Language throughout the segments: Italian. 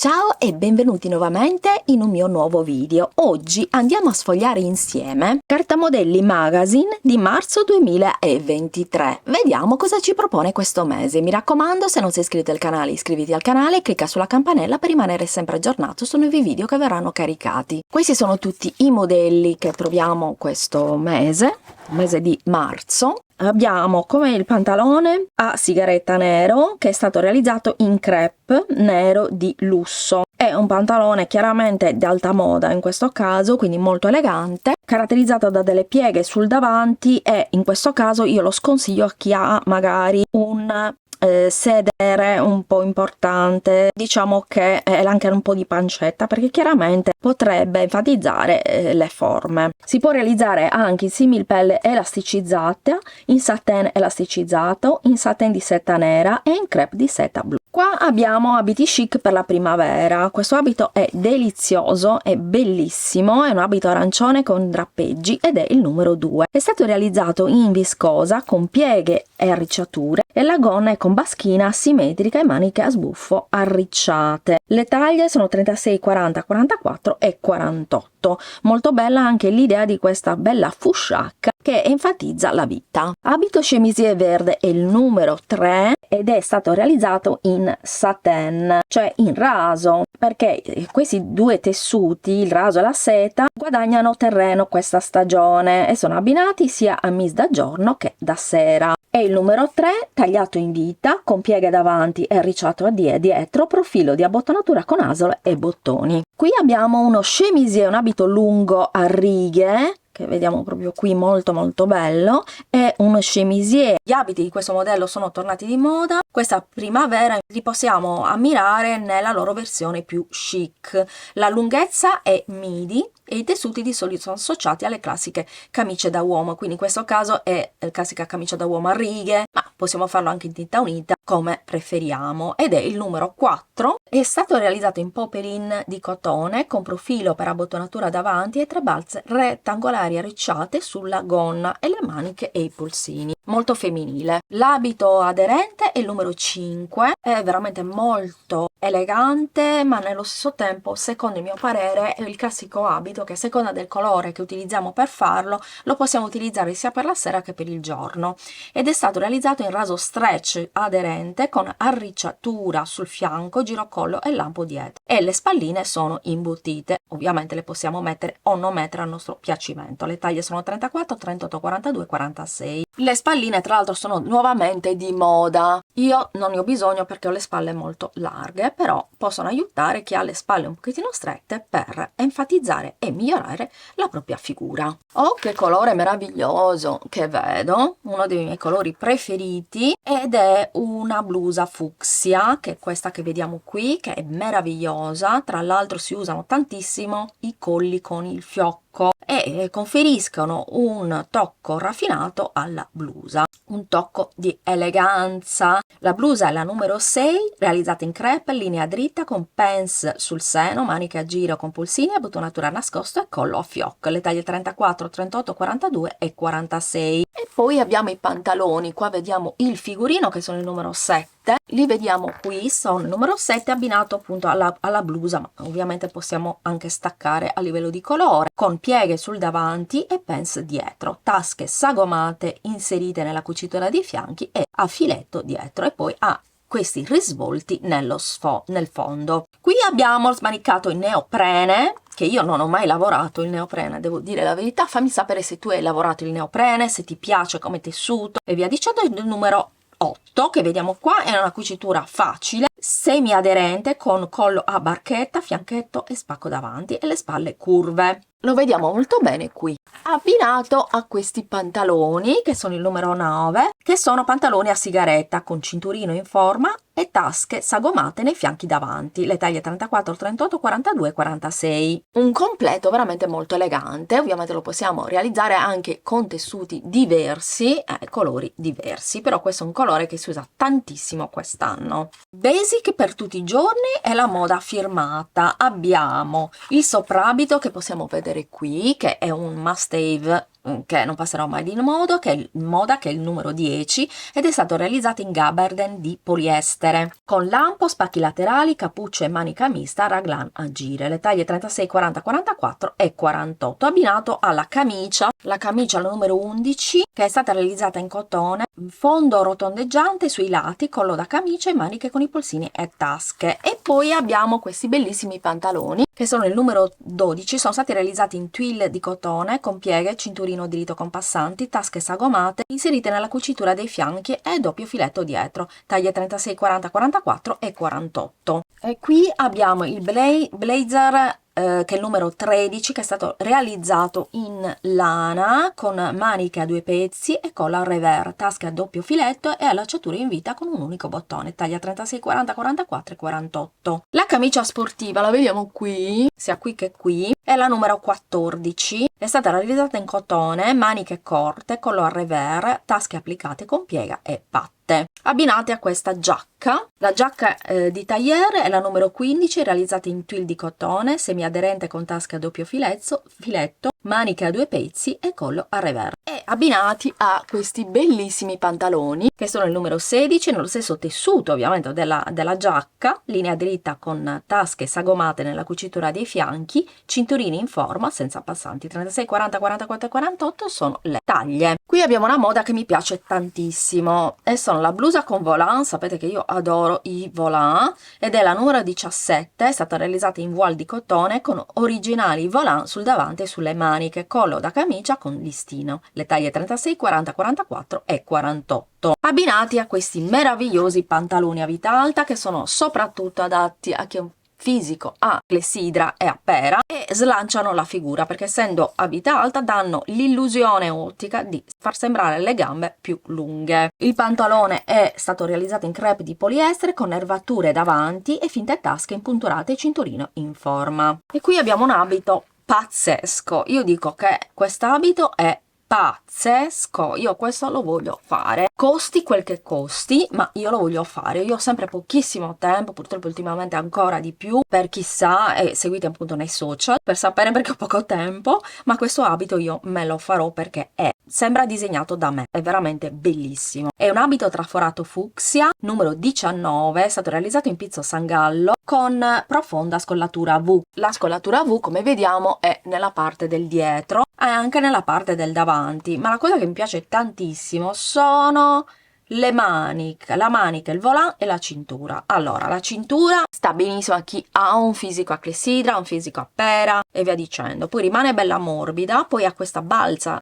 Ciao e benvenuti nuovamente in un mio nuovo video. Oggi andiamo a sfogliare insieme Carta Modelli Magazine di marzo 2023. Vediamo cosa ci propone questo mese. Mi raccomando, se non sei iscritto al canale, iscriviti al canale e clicca sulla campanella per rimanere sempre aggiornato su nuovi video che verranno caricati. Questi sono tutti i modelli che troviamo questo mese di marzo. Abbiamo come il pantalone a sigaretta nero che è stato realizzato in crepe nero di lusso. È un pantalone chiaramente di alta moda in questo caso, quindi molto elegante, caratterizzato da delle pieghe sul davanti e in questo caso io lo sconsiglio a chi ha magari un sedere un po' importante, diciamo che è anche un po' di pancetta, perché chiaramente potrebbe enfatizzare le forme. Si può realizzare anche in similpelle elasticizzata, in satin elasticizzato, in satin di seta nera e in crepe di seta blu. Qua abbiamo abiti chic per la primavera. Questo abito è delizioso, è bellissimo, è un abito arancione con drappeggi ed è il numero 2. È stato realizzato in viscosa con pieghe e arricciature e la gonna è con baschina simmetrica e maniche a sbuffo arricciate. Le taglie sono 36, 40, 44 e 48. Molto bella anche l'idea di questa bella fusciacca che enfatizza la vita. Abito chemisier verde è il numero 3 ed è stato realizzato in satin, cioè in raso, perché questi due tessuti, il raso e la seta, guadagnano terreno questa stagione e sono abbinati sia a mise da giorno che da sera. È il numero 3 tagliato in vita con pieghe davanti e arricciato a dietro, profilo di abbottonatura con asole e bottoni. Qui abbiamo uno chemisier, un abito lungo a righe che vediamo proprio qui, molto bello, è uno chemisier. Gli abiti di questo modello sono tornati di moda questa primavera, li possiamo ammirare nella loro versione più chic. La lunghezza è midi e i tessuti di solito sono associati alle classiche camicie da uomo, quindi in questo caso è la classica camicia da uomo a righe, ma possiamo farlo anche in tinta unita come preferiamo, ed è il numero 4. È stato realizzato in popeline di cotone con profilo per abbottonatura davanti e tre balze rettangolari arricciate sulla gonna e le maniche e i polsini. Molto femminile. L'abito aderente è il numero 5, è veramente molto elegante, ma nello stesso tempo, secondo il mio parere, è il classico abito che a seconda del colore che utilizziamo per farlo, lo possiamo utilizzare sia per la sera che per il giorno. Ed è stato realizzato in raso stretch aderente con arricciatura sul fianco, girocollo e lampo dietro. E le spalline sono imbottite. Ovviamente le possiamo mettere o non mettere a nostro piacimento. Le taglie sono 34, 38, 42 e 46. Le spalline tra l'altro sono nuovamente di moda. Io non ne ho bisogno perché ho le spalle molto larghe, però possono aiutare chi ha le spalle un pochettino strette per enfatizzare e migliorare la propria figura. Oh, che colore meraviglioso che vedo, uno dei miei colori preferiti, ed è una blusa fucsia, che è questa che vediamo qui, che è meravigliosa. Tra l'altro si usano tantissimo i colli con il fiocco e conferiscono un tocco raffinato alla blusa, un tocco di eleganza. La blusa è la numero 6, realizzata in crepe, linea dritta con pants sul seno, maniche a giro con polsini, abbottonatura a nascosto e collo a fiocco. Le taglie 34, 38, 42 e 46. E poi abbiamo i pantaloni. Qua vediamo il figurino che sono il numero 7. Li vediamo qui, sono il numero 7 abbinato appunto alla blusa, ma ovviamente possiamo anche staccare a livello di colore, con pieghe sul davanti e pants dietro, tasche sagomate inserite nella cucitura dei fianchi e a filetto dietro, e poi ha questi risvolti nel fondo. Qui abbiamo smanicato il neoprene, che io non ho mai lavorato il neoprene, devo dire la verità. Fammi sapere se tu hai lavorato il neoprene, se ti piace come tessuto e via dicendo. Il numero 8 che vediamo qua è una cucitura facile, semi aderente con collo a barchetta, fianchetto e spacco davanti e le spalle curve. Lo vediamo molto bene qui, abbinato a questi pantaloni che sono il numero 9, che sono pantaloni a sigaretta con cinturino in forma e tasche sagomate nei fianchi davanti, le taglie 34, 38, 42 e 46. Un completo veramente molto elegante. Ovviamente lo possiamo realizzare anche con tessuti diversi, colori diversi, però questo è un colore che si usa tantissimo quest'anno. Basic per tutti i giorni è la moda firmata. Abbiamo il soprabito che possiamo vedere qui, che è un must have che non passerò mai di moda, che è il numero 10, ed è stato realizzato in gabardine di poliestere, con lampo, spacchi laterali, cappuccio e manica mista, raglan a gire, le taglie 36, 40, 44 e 48, abbinato alla camicia, la camicia al numero 11, che è stata realizzata in cotone, fondo rotondeggiante sui lati, collo da camicia e maniche con i polsini e tasche. E poi abbiamo questi bellissimi pantaloni, che sono il numero 12, sono stati realizzati in twill di cotone, con pieghe, cinturino dritto con passanti, tasche sagomate, inserite nella cucitura dei fianchi e doppio filetto dietro, taglie 36, 40, 44 e 48. E qui abbiamo il blazer che è il numero 13, che è stato realizzato in lana con maniche a 2 pezzi e colla al revers, tasche a doppio filetto e allacciature in vita con un unico bottone, taglia 36, 40, 44 e 48. La camicia sportiva la vediamo qui, sia qui che qui, è la numero 14, è stata realizzata in cotone, maniche corte, collo al revers, tasche applicate con piega e patte, abbinate a questa giacca. La giacca di tailleur è la numero 15, realizzata in twill di cotone, semiaderente con tasche a doppio filetto, maniche a 2 pezzi e collo a revers, e abbinati a questi bellissimi pantaloni, che sono il numero 16, nello stesso tessuto ovviamente della giacca, linea dritta con tasche sagomate nella cucitura dei fianchi, cinturini in forma senza passanti, 36, 40, 44 e 48 sono le taglie. Qui abbiamo una moda che mi piace tantissimo e sono la blusa con volant, sapete che io adoro i volant, ed è la numero 17, è stata realizzata in voile di cotone con originali volant sul davanti e sulle maniche, collo da camicia con listino, le taglie 36, 40, 44 e 48, abbinati a questi meravigliosi pantaloni a vita alta, che sono soprattutto adatti a chi è un fisico a clessidra e a pera e slanciano la figura, perché essendo a vita alta danno l'illusione ottica di far sembrare le gambe più lunghe. Il pantalone è stato realizzato in crepe di poliestere con nervature davanti e finte tasche impunturate e cinturino in forma. E qui abbiamo un abito pazzesco, io dico che quest'abito è pazzesco, io questo lo voglio fare, costi quel che costi, ma io lo voglio fare. Io ho sempre pochissimo tempo, purtroppo ultimamente ancora di più, per chissà, e seguite appunto nei social per sapere, perché ho poco tempo, ma questo abito io me lo farò perché sembra disegnato da me, è veramente bellissimo. È un abito traforato fucsia, numero 19, è stato realizzato in pizzo Sangallo con profonda scollatura V. La scollatura V, come vediamo, è nella parte del dietro e anche nella parte del davanti, ma la cosa che mi piace tantissimo sono le maniche, la manica, il volant e la cintura. Allora, la cintura sta benissimo a chi ha un fisico a clessidra, un fisico a pera e via dicendo, poi rimane bella morbida, poi ha questa balza,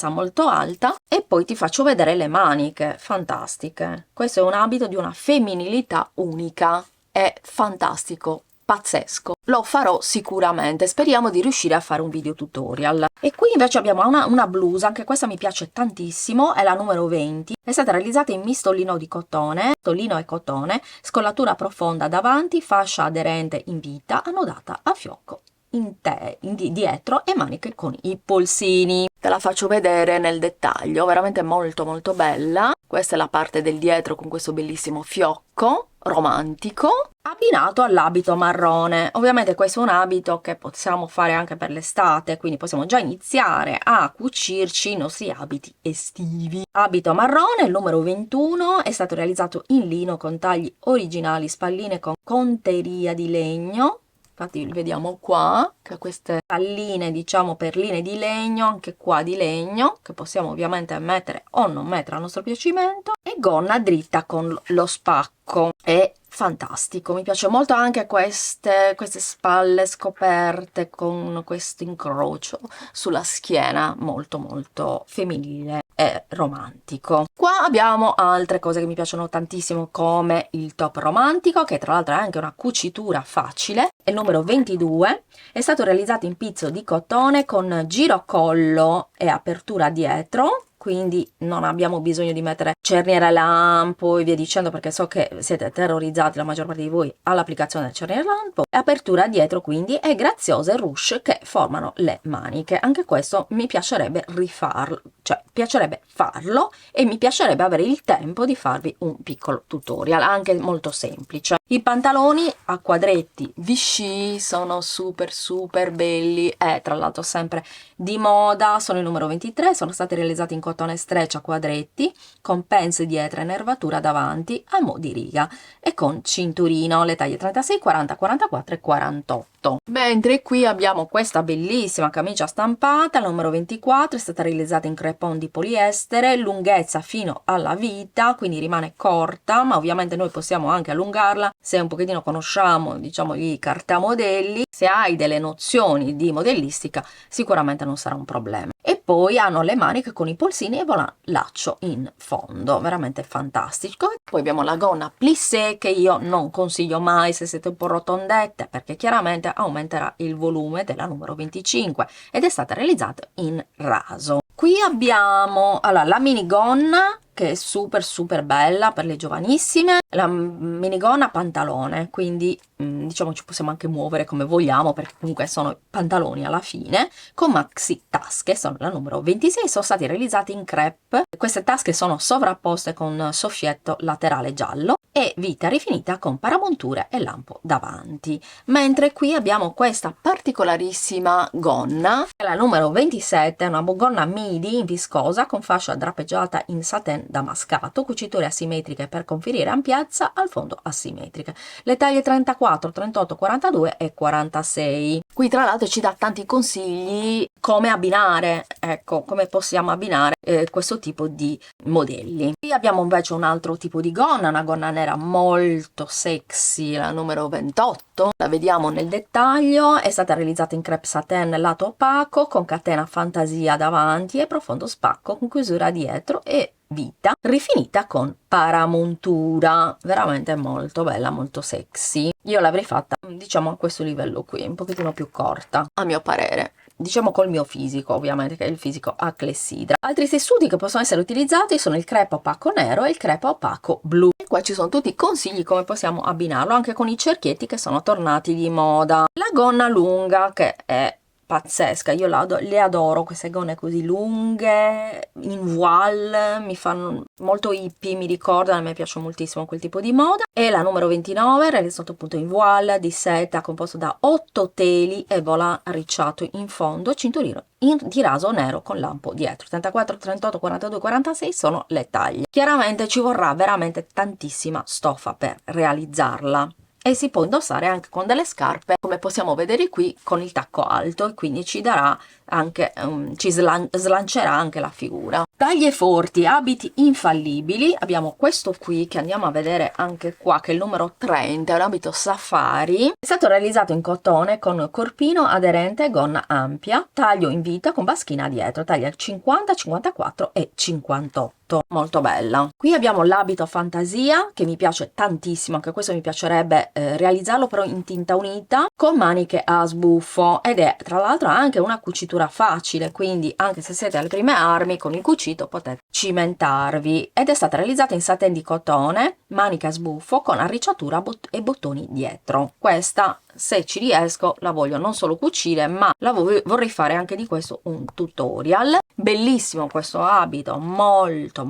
molto alta, e poi ti faccio vedere le maniche, fantastiche. Questo è un abito di una femminilità unica, è fantastico, pazzesco, lo farò sicuramente, speriamo di riuscire a fare un video tutorial. E qui invece abbiamo una blusa, anche questa mi piace tantissimo, è la numero 20, è stata realizzata in mistolino di cotone, tolino e cotone, scollatura profonda davanti, fascia aderente in vita, annodata a fiocco dietro e maniche con i polsini. Te la faccio vedere nel dettaglio, veramente molto molto bella. Questa è la parte del dietro con questo bellissimo fiocco romantico abbinato all'abito marrone. Ovviamente questo è un abito che possiamo fare anche per l'estate, quindi possiamo già iniziare a cucirci i nostri abiti estivi. Abito marrone, il numero 21, è stato realizzato in lino con tagli originali, spalline con conteria di legno. Infatti vediamo qua che queste palline, diciamo perline di legno, anche qua di legno, che possiamo ovviamente mettere o non mettere a nostro piacimento, e gonna dritta con lo spacco. È fantastico, mi piace molto anche queste spalle scoperte con questo incrocio sulla schiena, molto molto femminile e romantico. Qua abbiamo altre cose che mi piacciono tantissimo, come il top romantico, che tra l'altro è anche una cucitura facile, è il numero 22, è stato realizzato in pizzo di cotone con girocollo e apertura dietro, quindi non abbiamo bisogno di mettere cerniera lampo e via dicendo, perché so che siete terrorizzati la maggior parte di voi all'applicazione del cerniera lampo. Apertura dietro quindi e graziose ruche che formano le maniche. Anche questo mi piacerebbe rifarlo, cioè piacerebbe farlo, e mi piacerebbe avere il tempo di farvi un piccolo tutorial anche molto semplice. I pantaloni a quadretti Vichy sono super belli e tra l'altro sempre di moda, sono il numero 23, sono stati realizzati in cotone stretch a quadretti con pence dietro e nervatura davanti a mo' di riga e con cinturino, le taglie 36, 40, 44 e 48. Mentre qui abbiamo questa bellissima camicia stampata, il numero 24, è stata realizzata in crepon di poliestere, lunghezza fino alla vita, quindi rimane corta, ma ovviamente noi possiamo anche allungarla se un pochettino conosciamo, diciamo, i cartamodelli. Se hai delle nozioni di modellistica sicuramente non sarà un problema. E poi hanno le maniche con i polsini e laccio in fondo, veramente fantastico. Poi abbiamo la gonna plissé che io non consiglio mai se siete un po' rotondette, perché chiaramente aumenterà il volume della numero 25 ed è stata realizzata in raso. Qui abbiamo allora, la minigonna che è super bella per le giovanissime, la minigonna pantalone, quindi diciamo ci possiamo anche muovere come vogliamo perché comunque sono pantaloni alla fine, con maxi tasche, sono la numero 26, sono stati realizzati in crepe. Queste tasche sono sovrapposte con soffietto laterale giallo e vita rifinita con paramonture e lampo davanti. Mentre qui abbiamo questa particolarissima gonna, la numero 27, è una gonna midi in viscosa con fascia drapeggiata in satin damascato, cuciture asimmetriche per conferire ampiezza al fondo asimmetriche. Le taglie 34, 38, 42 e 46. Qui tra l'altro ci dà tanti consigli come abbinare, ecco, come possiamo abbinare questo tipo di modelli. Qui abbiamo invece un altro tipo di gonna, una gonna nera molto sexy, la numero 28, la vediamo nel dettaglio, è stata realizzata in crepe satin lato opaco con catena fantasia davanti e profondo spacco con chiusura dietro e vita rifinita con paramontura, veramente molto bella, molto sexy. Io l'avrei fatta diciamo a questo livello qui, un pochettino più corta a mio parere, diciamo col mio fisico, ovviamente, che è il fisico a clessidra. Altri tessuti che possono essere utilizzati sono il crepe opaco nero e il crepe opaco blu. E qua ci sono tutti i consigli come possiamo abbinarlo, anche con i cerchietti che sono tornati di moda. La gonna lunga che è pazzesca, io le adoro queste gonne così lunghe in voile, mi fanno molto hippie, mi ricordano, a me piace moltissimo quel tipo di moda. E la numero 29 realizzato appunto in voile di seta composto da 8 teli e volant arricciato in fondo, cinturino di raso nero con lampo dietro. 34, 38, 42, 46 sono le taglie. Chiaramente ci vorrà veramente tantissima stoffa per realizzarla e si può indossare anche con delle scarpe come possiamo vedere qui con il tacco alto e quindi ci darà anche ci slancerà anche la figura. Taglie forti, abiti infallibili, abbiamo questo qui che andiamo a vedere anche qua che è il numero 30, è un abito safari, è stato realizzato in cotone con corpino aderente e gonna ampia, taglio in vita con baschina dietro, taglia 50, 54 e 58. Molto bella. Qui abbiamo l'abito fantasia che mi piace tantissimo, anche questo mi piacerebbe realizzarlo però in tinta unita con maniche a sbuffo ed è tra l'altro anche una cucitura facile, quindi anche se siete alle prime armi con il cucito potete cimentarvi ed è stata realizzata in satin di cotone, maniche a sbuffo con arricciatura e bottoni dietro. Questa se ci riesco la voglio non solo cucire ma vorrei fare anche di questo un tutorial. Bellissimo questo abito, molto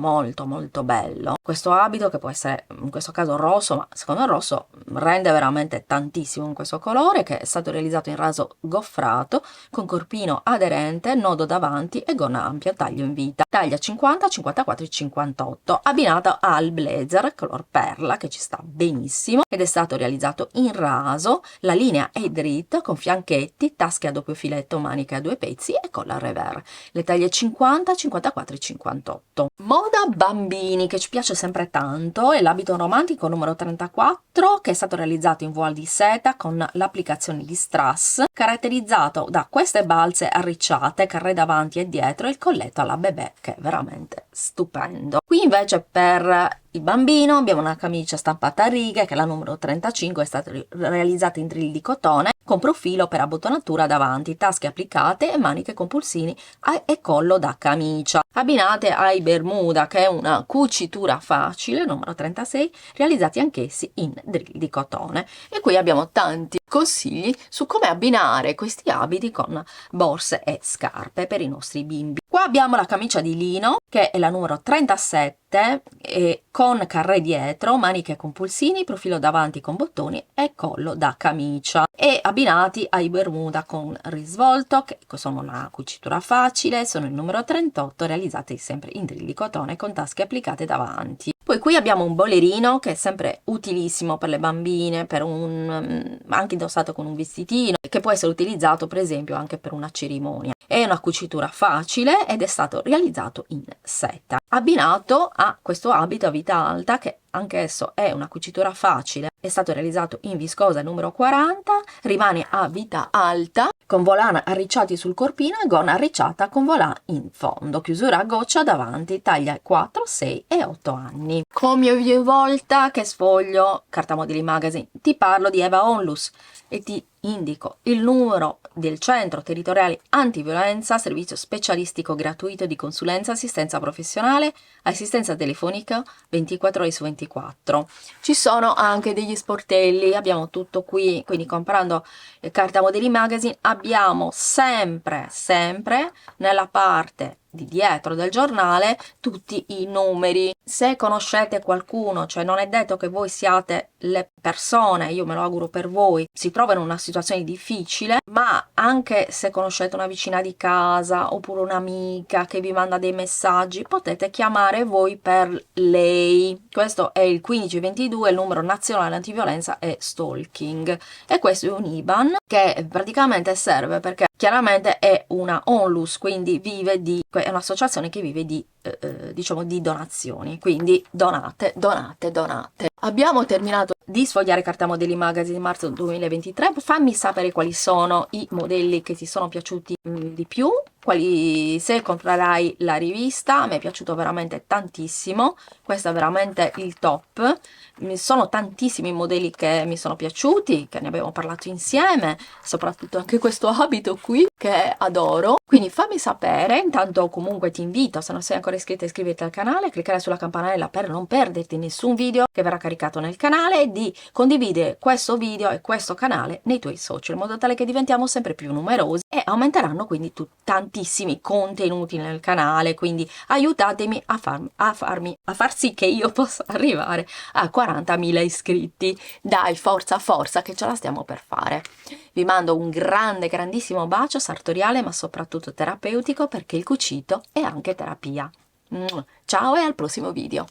bello questo abito che può essere in questo caso rosso, ma secondo il rosso rende veramente tantissimo in questo colore, che è stato realizzato in raso goffrato con corpino aderente, nodo davanti e gonna ampia, taglio in vita, taglia 50, 54 e 58, abbinato al blazer color perla che ci sta benissimo ed è stato realizzato in raso. La linea è dritta con fianchetti, tasche a doppio filetto, maniche a 2 pezzi e colla revers. Le taglie 50, 54 e 58. Moda bambini che ci piace sempre tanto è l'abito romantico numero 34 che è stato realizzato in voile di seta con l'applicazione di strass, caratterizzato da queste balze arricciate, carré davanti e dietro e il colletto alla bebè che è veramente stupendo. Qui invece per il bambino abbiamo una camicia stampata a righe che è la numero 35, è stata realizzata in drill di cotone con profilo per abbottonatura davanti, tasche applicate e maniche con pulsini e collo da camicia. abbinate ai Bermuda, che è una cucitura facile, numero 36, realizzati anch'essi in drill di cotone. E qui abbiamo tanti consigli su come abbinare questi abiti con borse e scarpe per i nostri bimbi. Qua abbiamo la camicia di lino, che è la numero 37, e con carré dietro, maniche con pulsini, profilo davanti con bottoni e collo da camicia, e abbinati ai Bermuda con risvolto, che sono una cucitura facile, sono il numero 38, realizzati sempre in drill di cotone con tasche applicate davanti. Poi qui abbiamo un bolerino che è sempre utilissimo per le bambine, per anche indossato con un vestitino, che può essere utilizzato per esempio anche per una cerimonia. È una cucitura facile ed è stato realizzato in seta, abbinato a questo abito a vita alta, che anch'esso è una cucitura facile, è stato realizzato in viscosa numero 40, rimane a vita alta, con volant arricciati sul corpino e gonna arricciata con volant in fondo, chiusura a goccia davanti, taglia 4, 6 e 8 anni. Come ogni volta che sfoglio Carta Modelli Magazine ti parlo di Eva Onlus e ti indico il numero del Centro Territoriale Antiviolenza, servizio specialistico gratuito di consulenza, assistenza professionale, assistenza telefonica 24 ore su 24. Ci sono anche degli sportelli, abbiamo tutto qui, quindi comprando Carta Modelli Magazine abbiamo sempre nella parte di dietro del giornale tutti i numeri. Se conoscete qualcuno, cioè non è detto che voi siate le persone, io me lo auguro per voi, si trovano in una situazione difficile, ma anche se conoscete una vicina di casa oppure un'amica che vi manda dei messaggi, potete chiamare voi per lei. Questo è il 1522, il numero nazionale antiviolenza e stalking, e questo è un IBAN che praticamente serve perché chiaramente è una onlus, quindi è un'associazione che vive di diciamo di donazioni, quindi donate. Abbiamo terminato di sfogliare Carta Modelli Magazine marzo 2023. Fammi sapere quali sono i modelli che ti sono piaciuti di più, se comprerai la rivista. A me è piaciuto veramente tantissimo, questo è veramente il top. Sono tantissimi modelli che mi sono piaciuti, che ne abbiamo parlato insieme, soprattutto anche questo abito qui che adoro, quindi fammi sapere. Intanto comunque ti invito, se non sei ancora iscritta, iscriviti al canale, cliccare sulla campanella per non perderti nessun video che verrà caricato nel canale, e di condividere questo video e questo canale nei tuoi social, in modo tale che diventiamo sempre più numerosi e aumenteranno quindi tantissimi contenuti nel canale. Quindi aiutatemi a far sì che io possa arrivare a 40.000 iscritti. Dai, forza che ce la stiamo per fare. Vi mando un grandissimo bacio sartoriale, ma soprattutto terapeutico, perché il cucito è anche terapia. Ciao e al prossimo video.